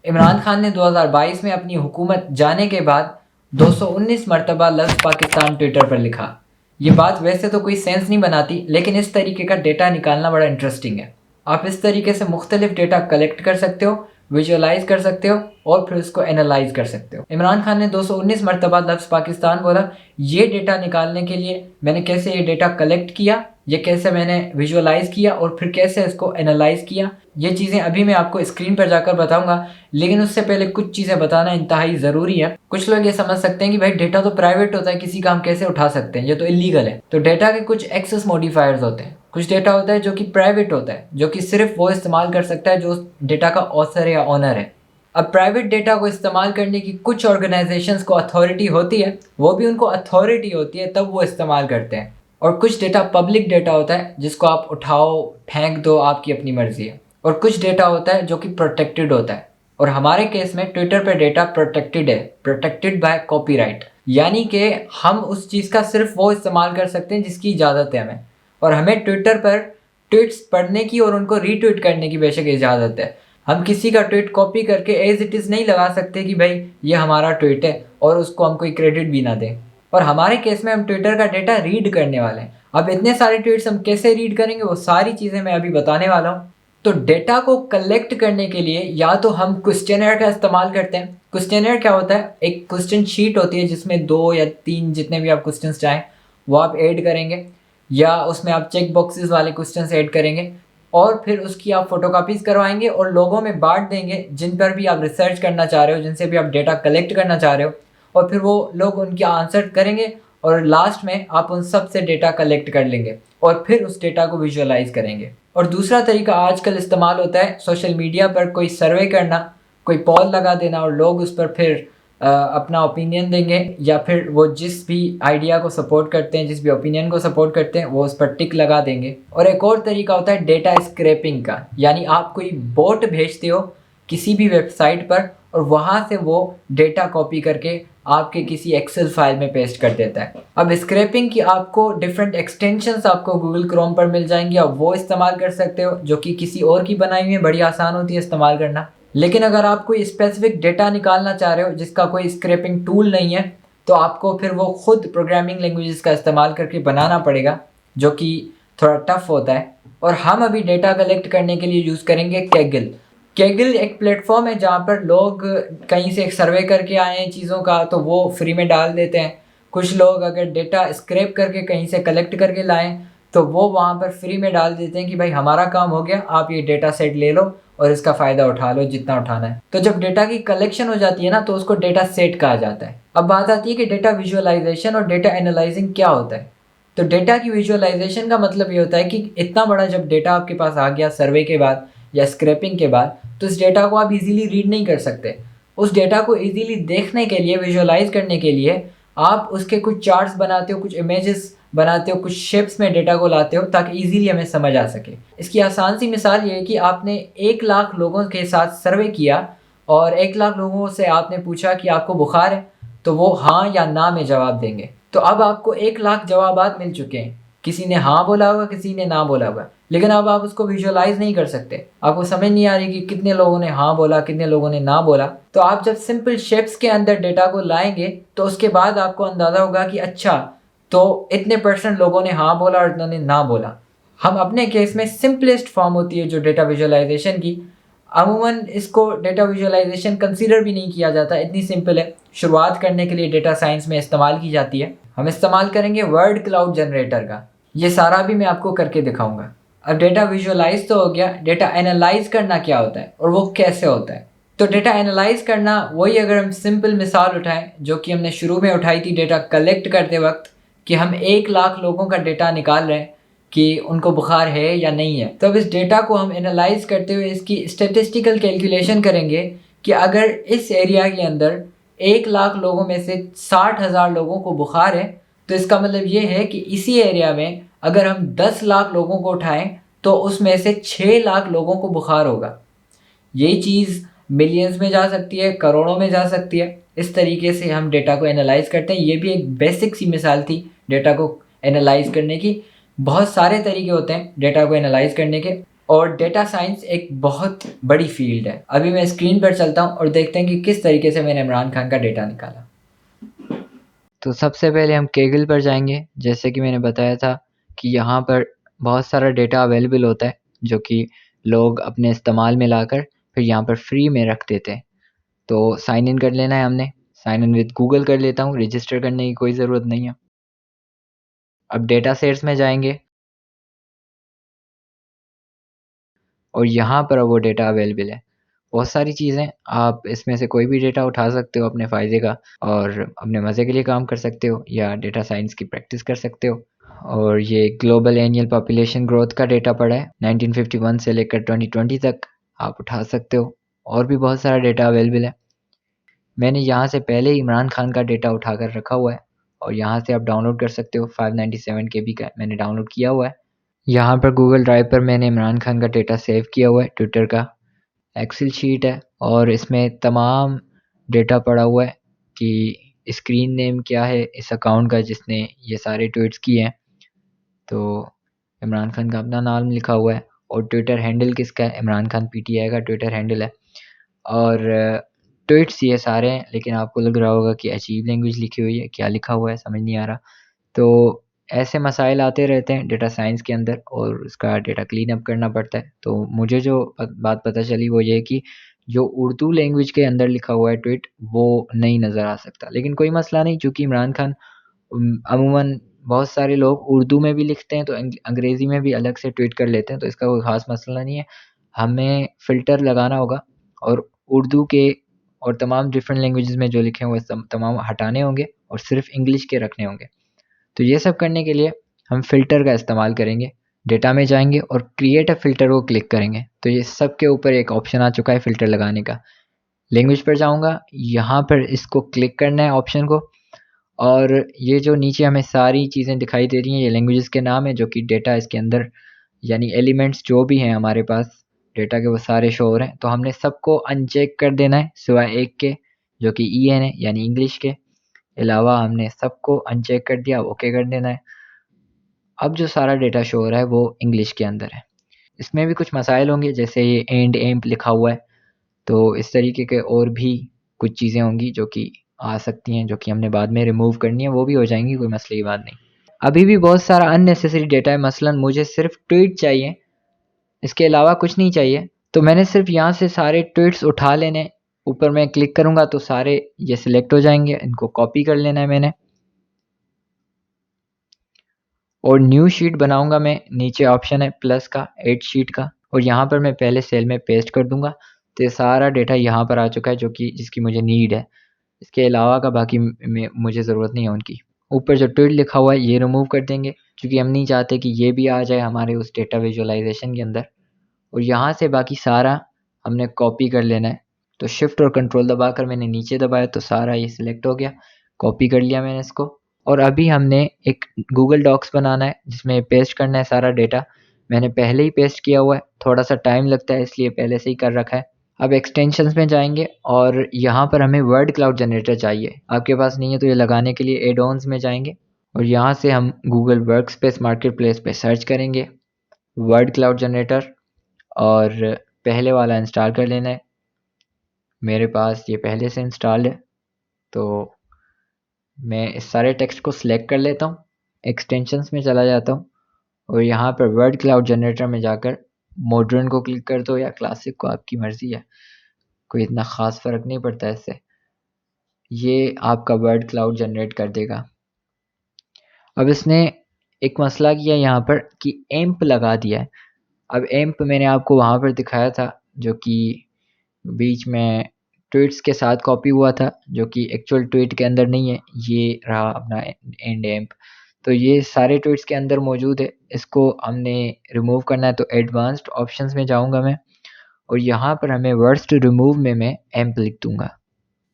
इमरान खान ने 2022 में अपनी हुकूमत जाने के बाद 219 मरतबा लफ्ज़ पाकिस्तान ट्विटर पर लिखा। ये बात वैसे तो कोई सेंस नहीं बनाती, लेकिन इस तरीके का डेटा निकालना बड़ा इंटरेस्टिंग है। आप इस तरीके से मुख्तलिफ डेटा कलेक्ट कर सकते हो, विजुअलाइज कर सकते हो और फिर उसको एनालाइज कर सकते हो। इमरान खान ने 219 मरतबा लफ्ज़ पाकिस्तान बोला। ये डेटा निकालने के लिए मैंने कैसे ये डेटा कलेक्ट किया, ये कैसे मैंने विजुअलाइज किया और फिर कैसे इसको एनालाइज किया, ये चीज़ें अभी मैं आपको स्क्रीन पर जाकर बताऊंगा। लेकिन उससे पहले कुछ चीज़ें बताना इंतहाई ज़रूरी है। कुछ लोग ये समझ सकते हैं कि भाई डेटा तो प्राइवेट होता है, किसी का हम कैसे उठा सकते हैं, ये तो इलीगल है। तो डेटा के कुछ एक्सेस मॉडिफायर्स होते हैं। कुछ डेटा होता है जो कि प्राइवेट होता है, जो कि सिर्फ वो इस्तेमाल कर सकता है जो उस डेटा का ऑथर या ऑनर है। अब प्राइवेट डेटा को इस्तेमाल करने की कुछ ऑर्गेनाइजेशंस को अथॉरिटी होती है, वो भी उनको अथॉरिटी होती है तब वो इस्तेमाल करते हैं। और कुछ डेटा पब्लिक डेटा होता है जिसको आप उठाओ फेंक दो, आपकी अपनी मर्जी है। और कुछ डेटा होता है जो कि प्रोटेक्टेड होता है, और हमारे केस में ट्विटर पे डेटा प्रोटेक्टेड है, प्रोटेक्टेड बाय कॉपीराइट। यानी कि हम उस चीज़ का सिर्फ वो इस्तेमाल कर सकते हैं जिसकी इजाज़त है हमें, और हमें ट्विटर पर ट्वीट्स पढ़ने की और उनको रीट्वीट करने की बेशक इजाज़त है। हम किसी का ट्वीट कॉपी करके एज इट इज़ नहीं लगा सकते कि भाई ये हमारा ट्वीट है और उसको हम कोई क्रेडिट भी ना दें। और हमारे केस में हम ट्विटर का डेटा रीड करने वाले हैं। अब इतने सारे ट्वीट्स हम कैसे रीड करेंगे, वो सारी चीज़ें मैं अभी बताने वाला हूँ। तो डेटा को कलेक्ट करने के लिए या तो हम क्वेश्चनर का इस्तेमाल करते हैं। क्वेश्चनर क्या होता है, एक क्वेश्चन शीट होती है जिसमें 2 या 3 जितने भी आप क्वेश्चंस चाहें वो आप ऐड करेंगे, या उसमें आप चेक बॉक्सेस वाले क्वेश्चंस ऐड करेंगे और फिर उसकी आप फोटोकॉपीज करवाएंगे और लोगों में बांट देंगे जिन पर भी आप रिसर्च करना चाह रहे हो, जिनसे भी आप डेटा कलेक्ट करना चाह रहे हो। और फिर वो लोग उनके आंसर करेंगे और लास्ट में आप उन सब से डेटा कलेक्ट कर लेंगे और फिर उस डेटा को विजुअलाइज करेंगे। और दूसरा तरीका आजकल इस्तेमाल होता है सोशल मीडिया पर कोई सर्वे करना, कोई पॉल लगा देना और लोग उस पर फिर अपना ओपिनियन देंगे, या फिर वो जिस भी आइडिया को सपोर्ट करते हैं, जिस भी ओपिनियन को सपोर्ट करते हैं वो उस पर टिक लगा देंगे। और एक और तरीका होता है डेटा स्क्रैपिंग का, यानी आप कोई बोट भेजते हो किसी भी वेबसाइट पर और वहाँ से वो डेटा कॉपी करके आपके किसी एक्सेल फाइल में पेस्ट कर देता है। अब स्क्रैपिंग की आपको डिफरेंट एक्सटेंशंस आपको गूगल क्रोम पर मिल जाएंगी, आप वो इस्तेमाल कर सकते हो जो कि किसी और की बनाई हुई है, बड़ी आसान होती है इस्तेमाल करना। लेकिन अगर आप कोई स्पेसिफिक डेटा निकालना चाह रहे हो जिसका कोई स्क्रैपिंग टूल नहीं है, तो आपको फिर वो खुद प्रोग्रामिंग लैंग्वेजेस का इस्तेमाल करके बनाना पड़ेगा, जो कि थोड़ा टफ होता है। और हम अभी डेटा कलेक्ट करने के लिए यूज़ करेंगे कैगल। कैगल एक प्लेटफॉर्म है जहाँ पर लोग कहीं से एक सर्वे करके आए हैं चीज़ों का, तो वो फ्री में डाल देते हैं। कुछ लोग अगर डेटा स्क्रैप करके कहीं से कलेक्ट करके लाएं तो वो वहाँ पर फ्री में डाल देते हैं कि भाई हमारा काम हो गया, आप ये डेटा सेट ले लो और इसका फ़ायदा उठा लो जितना उठाना है। तो जब डेटा की कलेक्शन हो जाती है ना, तो उसको डेटा सेट कहा जाता है। अब बात आती है कि डेटा विजुअलाइजेशन और डेटा एनालाइजिंग क्या होता है। तो डेटा की विजुअलाइजेशन का मतलब ये होता है कि इतना बड़ा जब डेटा आपके पास आ गया सर्वे के बाद या स्क्रैपिंग के बाद, तो इस डेटा को आप इजीली रीड नहीं कर सकते। उस डेटा को इजीली देखने के लिए, विजुअलाइज करने के लिए आप उसके कुछ चार्ट्स बनाते हो, कुछ इमेजेस बनाते हो, कुछ शेप्स में डेटा को लाते हो ताकि इजीली हमें समझ आ सके। इसकी आसान सी मिसाल ये है कि आपने 1 लाख लोगों के साथ सर्वे किया और 1 लाख लोगों से आपने पूछा कि आपको बुखार है, तो वो हाँ या ना में जवाब देंगे। तो अब आपको 1 लाख जवाबात मिल चुके हैं। किसी ने हाँ बोला होगा, किसी ने ना बोला होगा, लेकिन अब आप उसको विजुअलाइज नहीं कर सकते। आपको समझ नहीं आ रही कि कितने लोगों ने हाँ बोला, कितने लोगों ने ना बोला। तो आप जब सिंपल शेप्स के अंदर डेटा को लाएंगे तो उसके बाद आपको अंदाज़ा होगा कि अच्छा, तो इतने % लोगों ने हाँ बोला और इतने ने ना बोला। हम अपने केस में सिंपलेस्ट फॉर्म होती है जो डेटा विजुअलाइजेशन की, अमूमन इसको डेटा विजुअलाइजेशन कंसीडर भी नहीं किया जाता, इतनी सिंपल है। शुरुआत करने के लिए डेटा साइंस में इस्तेमाल की जाती है। हम इस्तेमाल करेंगे वर्ड क्लाउड जनरेटर का। ये सारा भी मैं आपको करके दिखाऊंगा। अब डेटा विजुअलाइज तो हो गया, डेटा एनालाइज करना क्या होता है और वो कैसे होता है। तो डेटा एनालाइज करना वही, अगर हम सिंपल मिसाल उठाएं जो कि हमने शुरू में उठाई थी डेटा कलेक्ट करते वक्त, कि हम 1 लाख लोगों का डेटा निकाल रहे हैं कि उनको बुखार है या नहीं है। तो अब इस डेटा को हम एनालाइज करते हुए इसकी स्टेटिस्टिकल कैलकुलेशन करेंगे कि अगर इस एरिया के अंदर 1 लाख लोगों में से 60,000 लोगों को बुखार है, तो इसका मतलब ये है कि इसी एरिया में अगर हम 10 लाख लोगों को उठाएं तो उसमें से 6 लाख लोगों को बुखार होगा। यही चीज़ मिलियंस में जा सकती है, करोड़ों में जा सकती है। इस तरीके से हम डेटा को एनालाइज करते हैं। ये भी एक बेसिक सी मिसाल थी डेटा को एनालाइज करने की। बहुत सारे तरीके होते हैं डेटा को एनालाइज करने के, और डेटा साइंस एक बहुत बड़ी फील्ड है। अभी मैं स्क्रीन पर चलता हूँ और देखते हैं कि किस तरीके से मैंने इमरान खान का डेटा निकाला। तो सबसे पहले हम केगल पर जाएंगे। जैसे कि मैंने बताया था कि यहाँ पर बहुत सारा डेटा अवेलेबल होता है जो कि लोग अपने इस्तेमाल में लाकर फिर यहाँ पर फ्री में रख देते हैं। तो साइन इन कर लेना है हमने। साइन इन विद गूगल कर लेता हूँ, रजिस्टर करने की कोई ज़रूरत नहीं है। अब डेटा सेट्स में जाएंगे और यहाँ पर वो डेटा अवेलेबल है। बहुत सारी चीज़ें, आप इसमें से कोई भी डेटा उठा सकते हो अपने फ़ायदे का और अपने मज़े के लिए काम कर सकते हो या डेटा साइंस की प्रैक्टिस कर सकते हो। और ये ग्लोबल एनुअल पॉपुलेशन ग्रोथ का डेटा पड़ा है 1951 से लेकर 2020 तक, आप उठा सकते हो। और भी बहुत सारा डेटा अवेलेबल है। मैंने यहाँ से पहले ही इमरान खान का डेटा उठा कर रखा हुआ है और यहाँ से आप डाउनलोड कर सकते हो। 597 KB का मैंने डाउनलोड किया हुआ है। यहाँ पर गूगल ड्राइव पर मैंने इमरान खान का डेटा सेव किया हुआ है। ट्विटर का एक्सेल शीट है और इसमें तमाम डेटा पड़ा हुआ है कि स्क्रीन नेम क्या है इस अकाउंट का जिसने ये सारे ट्वीट्स किए हैं। तो इमरान खान का अपना नाम लिखा हुआ है और ट्विटर हैंडल किसका है, इमरान खान PTI का ट्विटर हैंडल है। और ट्वीट्स ये सारे हैं, लेकिन आपको लग रहा होगा कि अजीब लैंग्वेज लिखी हुई है, क्या लिखा हुआ है समझ नहीं आ रहा। तो ऐसे मसाइल आते रहते हैं डेटा साइंस के अंदर और उसका डेटा क्लीन अप करना पड़ता है। तो मुझे जो बात पता चली वो ये कि जो उर्दू लैंग्वेज के अंदर लिखा हुआ है ट्वीट वो नहीं नज़र आ सकता, लेकिन कोई मसला नहीं, चूँकि इमरान खान अमूमन बहुत सारे लोग उर्दू में भी लिखते हैं तो अंग्रेज़ी में भी अलग से ट्वीट कर लेते हैं, तो इसका कोई ख़ास मसला नहीं है। हमें फ़िल्टर लगाना होगा और उर्दू के और तमाम डिफरेंट लैंग्वेजेज़ में जो लिखे हुए तमाम हटाने होंगे और सिर्फ़ इंग्लिश के रखने होंगे। तो ये सब करने के लिए हम फ़िल्टर का इस्तेमाल करेंगे। डेटा में जाएँगे और क्रिएट अ फ़िल्टर को क्लिक करेंगे। तो ये सब के ऊपर एक ऑप्शन आ चुका है फ़िल्टर लगाने का। लैंग्वेज पर जाऊँगा, यहाँ पर इसको क्लिक करना है ऑप्शन को और ये जो नीचे हमें सारी चीज़ें दिखाई दे रही हैं ये लैंग्वेजेज़ के नाम हैं जो कि डेटा इसके अंदर यानी एलिमेंट्स जो भी हैं हमारे पास डेटा के वो सारे शो हो रहे हैं। तो हमने सबको अनचेक कर देना है सिवाय एक के जो कि EN है यानी इंग्लिश के अलावा हमने सबको अनचेक कर दिया, ओके कर देना है। अब जो सारा डेटा शो हो रहा है वो इंग्लिश के अंदर है। इसमें भी कुछ मसाइल होंगे जैसे ये एंड एम्प लिखा हुआ है, तो इस तरीके के और भी कुछ चीज़ें होंगी जो कि आ सकती हैं जो कि हमने बाद में रिमूव करनी है, वो भी हो जाएँगी, कोई मसले की बात नहीं। अभी भी बहुत सारा अननेसेसरी डेटा है, मसलन मुझे सिर्फ ट्वीट चाहिए, इसके अलावा कुछ नहीं चाहिए। तो मैंने सिर्फ यहाँ से सारे ट्वीट्स उठा लेने, ऊपर मैं क्लिक करूँगा तो सारे ये सिलेक्ट हो जाएँगे, इनको कॉपी कर लेना है मैंने। और न्यू शीट बनाऊँगा मैं, नीचे ऑप्शन है प्लस का, ऐड शीट का और यहाँ पर मैं पहले सेल में पेस्ट कर दूँगा। तो ये सारा डेटा यहाँ पर आ चुका है जो कि जिसकी मुझे नीड है। इसके अलावा का बाकी में मुझे ज़रूरत नहीं है उनकी। ऊपर जो ट्वीट लिखा हुआ है ये रिमूव कर देंगे क्योंकि हम नहीं चाहते कि ये भी आ जाए हमारे उस डेटा विजुअलाइज़ेशन के अंदर। और यहाँ से बाकी सारा हमने कॉपी कर लेना है। तो शिफ्ट और कंट्रोल दबाकर मैंने नीचे दबाया तो सारा ये सिलेक्ट हो गया, कॉपी कर लिया मैंने इसको। और अभी हमने एक गूगल डॉक्स बनाना है जिसमें पेस्ट करना है सारा डेटा। मैंने पहले ही पेस्ट किया हुआ है, थोड़ा-सा टाइम लगता है इसलिए पहले से ही कर रखा है। अब एक्सटेंशंस में जाएँगे और यहाँ पर हमें वर्ड क्लाउड जनरेटर चाहिए। आपके पास नहीं है तो ये लगाने के लिए ऐड ऑन्स में जाएँगे और यहाँ से हम गूगल वर्कस्पेस मार्केटप्लेस पे सर्च करेंगे वर्ड क्लाउड जनरेटर और पहले वाला इंस्टॉल कर लेना है। मेरे पास ये पहले से इंस्टॉल्ड है तो मैं इस सारे टेक्स्ट को सिलेक्ट कर लेता हूँ, एक्सटेंशंस में चला जाता हूँ और यहाँ पर वर्ड क्लाउड जनरेटर में जाकर मॉडर्न को क्लिक कर दो या क्लासिक को, आपकी मर्ज़ी है, कोई इतना ख़ास फ़र्क नहीं पड़ता इससे। ये आपका वर्ड क्लाउड जनरेट कर देगा। अब इसने एक मसला किया यहाँ पर कि एम्प लगा दिया है। अब एम्प मैंने आपको वहाँ पर दिखाया था जो कि बीच में ट्वीट्स के साथ कॉपी हुआ था जो कि एक्चुअल ट्वीट के अंदर नहीं है, ये रहा अपना एंड एम्प। तो ये सारे ट्वीट्स के अंदर मौजूद है, इसको हमने रिमूव करना है तो एडवांस्ड ऑप्शंस में जाऊँगा मैं और यहाँ पर हमें वर्ड्स टू रिमूव में मैं एम्प लिख दूँगा।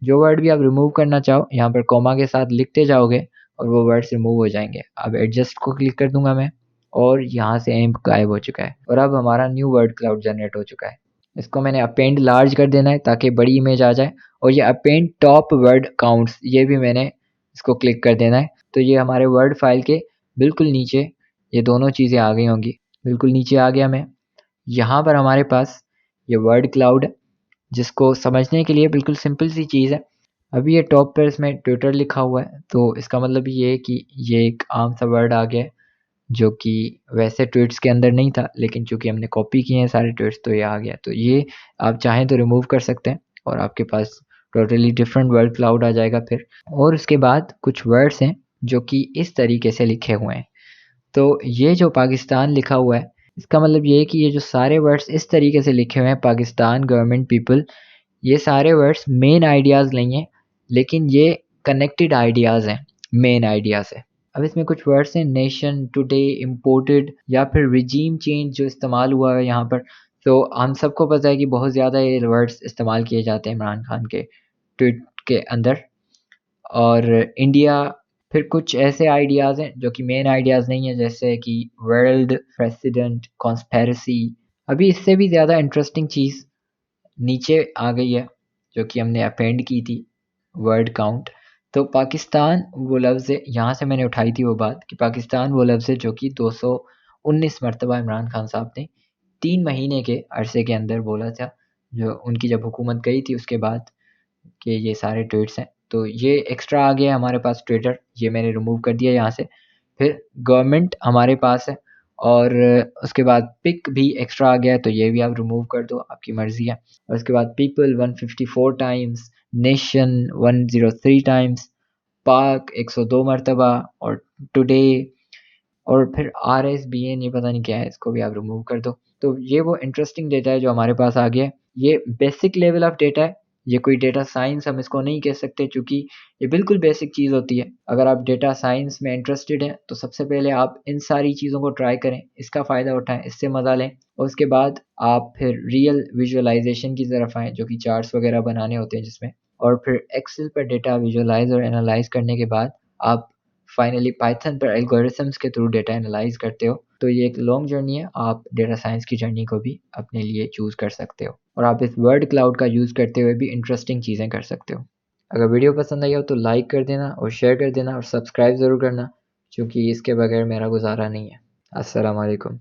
जो वर्ड भी आप रिमूव करना चाहो यहाँ पर कॉमा के साथ लिखते जाओगे और वो वर्ड्स रिमूव हो जाएंगे। अब एडजस्ट को क्लिक कर दूंगा मैं और यहाँ से एम्प गायब हो चुका है और अब हमारा न्यू वर्ड क्लाउड जनरेट हो चुका है। इसको मैंने अपेंड लार्ज कर देना है ताकि बड़ी इमेज आ जाए और ये अपेंड टॉप वर्ड काउंट्स ये भी मैंने इसको क्लिक कर देना है। तो ये हमारे वर्ड फाइल के बिल्कुल नीचे ये दोनों चीज़ें आ गई होंगी। बिल्कुल नीचे आ गया मैं। यहाँ पर हमारे पास ये वर्ड क्लाउड है, जिसको समझने के लिए बिल्कुल सिंपल सी चीज़ है। अभी ये टॉप पर इसमें ट्विटर लिखा हुआ है, तो इसका मतलब ये है कि ये एक आम सा वर्ड आ गया है, जो कि वैसे ट्वीट्स के अंदर नहीं था, लेकिन चूँकि हमने कॉपी किए हैं सारे ट्वीट्स तो ये आ गया। तो ये आप चाहें तो रिमूव कर सकते हैं और आपके पास टोटली डिफरेंट वर्ड क्लाउड आ जाएगा फिर। और उसके बाद कुछ वर्ड्स हैं जो कि इस तरीके से लिखे हुए हैं। तो ये जो पाकिस्तान लिखा हुआ है, इसका मतलब ये है कि ये जो सारे वर्ड्स इस तरीके से लिखे हुए हैं, पाकिस्तान, गवर्नमेंट, पीपल, ये सारे वर्ड्स मेन आइडियाज़ नहीं हैं, लेकिन ये कनेक्टेड आइडियाज़ हैं मेन आइडिया से। अब इसमें कुछ वर्ड्स हैं, नेशन, टुडे, इम्पोर्टेड या फिर रिजीम चेंज जो इस्तेमाल हुआ है यहाँ पर। तो हम सबको पता है कि बहुत ज़्यादा ये वर्ड्स इस्तेमाल किए जाते हैं इमरान खान के ट्वीट के अंदर। और इंडिया, फिर कुछ ऐसे आइडियाज़ हैं जो कि मेन आइडियाज़ नहीं है, जैसे कि वर्ल्ड, प्रेसिडेंट, कॉन्स्पेरेसी। अभी इससे भी ज़्यादा इंटरेस्टिंग चीज़ नीचे आ गई है, जो कि हमने अपेंड की थी, वर्ड काउंट। तो पाकिस्तान वो लफ्ज़ है, यहाँ से मैंने उठाई थी वो बात कि पाकिस्तान वो लफ्ज़ है जो कि 219 मरतबा इमरान खान साहब ने 3 महीने के अरसे के अंदर बोला था, जो उनकी जब हुकूमत गई थी उसके बाद के ये सारे ट्वीट्स हैं। तो ये एक्स्ट्रा आ गया है हमारे पास ट्विटर, ये मैंने रिमूव कर दिया यहाँ से। फिर गवर्नमेंट हमारे पास है और उसके बाद पिक भी एक्स्ट्रा आ गया है, तो ये भी आप रिमूव कर दो, आपकी मर्ज़ी है। और उसके बाद पीपल 154 टाइम्स, नेशन 103 टाइम्स, पाक 102 मरतबा और टुडे, और फिर RSBN ये पता नहीं क्या है, इसको भी आप रिमूव कर दो। तो ये वो इंटरेस्टिंग डेटा है जो हमारे पास आ गया है। ये बेसिक लेवल ऑफ डेटा है, ये कोई डेटा साइंस हम इसको नहीं कह सकते, चूँकि ये बिल्कुल बेसिक चीज़ होती है। अगर आप डेटा साइंस में इंटरेस्टेड हैं, तो सबसे पहले आप इन सारी चीज़ों को ट्राई करें, इसका फ़ायदा उठाएँ, इससे मज़ा लें और उसके बाद आप फिर रियल विजुअलाइज़ेशन की तरफ आएँ, जो कि चार्ट्स वगैरह बनाने होते हैं जिसमें, और फिर एक्सेल पर डेटा विजुअलाइज़ और एनालाइज़ करने के बाद आप फाइनली पाइथन पर एल्गोरिथम्स के थ्रू डेटा एनालाइज करते हो। तो ये एक लॉन्ग जर्नी है, आप डेटा साइंस की जर्नी को भी अपने लिए चूज़ कर सकते हो और आप इस वर्ड क्लाउड का यूज़ करते हुए भी इंटरेस्टिंग चीज़ें कर सकते हो। अगर वीडियो पसंद आई हो तो लाइक कर देना और शेयर कर देना और सब्सक्राइब ज़रूर करना, क्योंकि इसके बगैर मेरा गुजारा नहीं है। अस्सलाम वालेकुम।